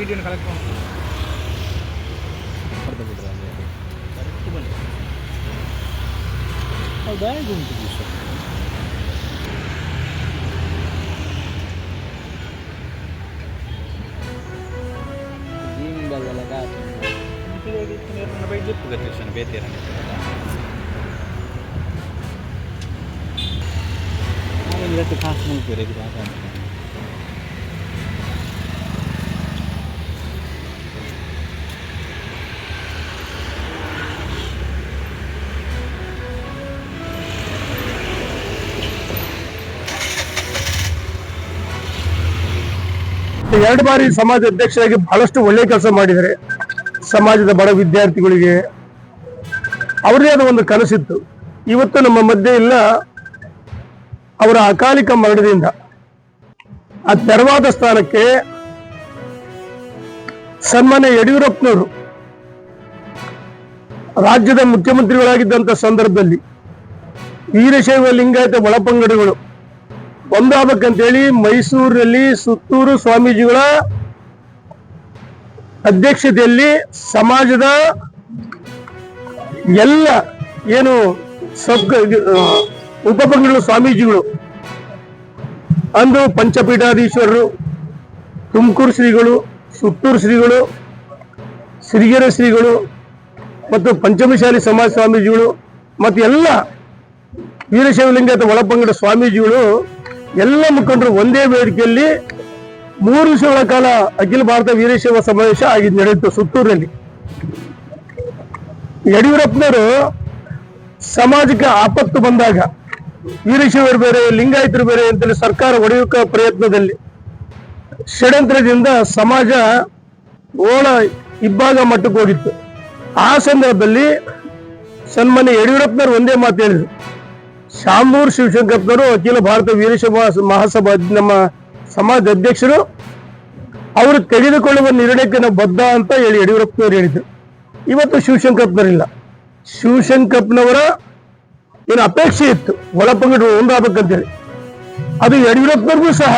ಚೀಟಿಯನ್ನು ಕಲೆಕ್ಟ್ ಮಾಡಿ ಬ್ಯಾಗ್ ಉಂಟು ಸರ್. ಎರಡು ಬಾರಿ ಸಮಾಜ ಅಧ್ಯಕ್ಷರಾಗಿ ಬಹಳಷ್ಟು ಒಳ್ಳೆ ಕೆಲಸ ಮಾಡಿದ್ದಾರೆ. ಸಮಾಜದ ಬಡ ವಿದ್ಯಾರ್ಥಿಗಳಿಗೆ ಅವರದೇ ಆದ ಒಂದು ಕನಸಿತ್ತು. ಇವತ್ತು ನಮ್ಮ ಮಧ್ಯೆ ಇಲ್ಲ. ಅವರ ಅಕಾಲಿಕ ಮರಣದಿಂದ ಆ ತೆರವಾದ ಸ್ಥಾನಕ್ಕೆ ಸನ್ಮಾನ್ಯ ಯಡಿಯೂರಪ್ಪನವರು ರಾಜ್ಯದ ಮುಖ್ಯಮಂತ್ರಿಗಳಾಗಿದ್ದಂಥ ಸಂದರ್ಭದಲ್ಲಿ ವೀರಶೈವ ಲಿಂಗಾಯತ ಒಳಪಂಗಡಗಳು ಒಂದಾಗಬೇಕಂತೇಳಿ ಮೈಸೂರಿನಲ್ಲಿ ಸುತ್ತೂರು ಸ್ವಾಮೀಜಿಗಳ ಅಧ್ಯಕ್ಷತೆಯಲ್ಲಿ ಸಮಾಜದ ಎಲ್ಲ ಏನು ಉಪಪಂಗಡಗಳು ಸ್ವಾಮೀಜಿಗಳು ಅಂದು ಪಂಚಪೀಠಾಧೀಶ್ವರರು, ತುಮಕೂರು ಶ್ರೀಗಳು, ಸುತ್ತೂರು ಶ್ರೀಗಳು, ಸಿರಿಗೆರೆ ಶ್ರೀಗಳು ಮತ್ತು ಪಂಚಮಶಾಲಿ ಸಮಾಜ ಸ್ವಾಮೀಜಿಗಳು ಮತ್ತು ಎಲ್ಲ ವೀರಶೈವ ಲಿಂಗಾಯತ ಒಳಪಂಗಡ ಸ್ವಾಮೀಜಿಗಳು ಎಲ್ಲ ಮುಖಂಡರು ಒಂದೇ ವೇದಿಕೆಯಲ್ಲಿ 3 ದಿವಸಗಳ ಕಾಲ ಅಖಿಲ ಭಾರತ ವೀರಶೈವ ಸಮಾವೇಶ ನಡೆಯಿತು ಸುತ್ತೂರಿನಲ್ಲಿ. ಯಡಿಯೂರಪ್ಪನವರು ಸಮಾಜಕ್ಕೆ ಆಪತ್ತು ಬಂದಾಗ ವೀರಶೈವರು ಬೇರೆ ಲಿಂಗಾಯತರು ಬೇರೆ ಅಂತೇಳಿ ಸರ್ಕಾರ ಒಡೆಯುವ ಪ್ರಯತ್ನದಲ್ಲಿ ಷಡ್ಯಂತ್ರದಿಂದ ಸಮಾಜ ಇಬ್ಬಾಗ ಮಟ್ಟಕ್ಕೆ ಹೋಗಿತ್ತು. ಆ ಸಂದರ್ಭದಲ್ಲಿ ಸನ್ಮಾನ್ಯ ಯಡಿಯೂರಪ್ಪನವರು ಒಂದೇ ಮಾತು ಹೇಳಿದ್ರು, ಶಾಮನೂರು ಶಿವಶಂಕರಪ್ಪನವರು ಅಖಿಲ ಭಾರತ ವೀರಶೈವ ಮಹಾಸಭಾ ನಮ್ಮ ಸಮಾಜ ಅಧ್ಯಕ್ಷರು, ಅವರು ತೆಗೆದುಕೊಳ್ಳುವ ನಿರ್ಣಯಕ್ಕೆ ನಾವು ಬದ್ಧ ಅಂತ ಹೇಳಿ ಯಡಿಯೂರಪ್ಪನವರು ಹೇಳಿದ್ರು. ಇವತ್ತು ಶಿವಶಂಕರಪ್ಪನವರಿಲ್ಲ. ಶಿವಶಂಕರಪ್ಪನವರ ಏನು ಅಪೇಕ್ಷೆ ಇತ್ತು ಒಳಪಂಗಡ ಒಂದಾಗಬೇಕಂತೇಳಿ, ಅದು ಯಡಿಯೂರಪ್ಪನವ್ರಿಗೂ ಸಹ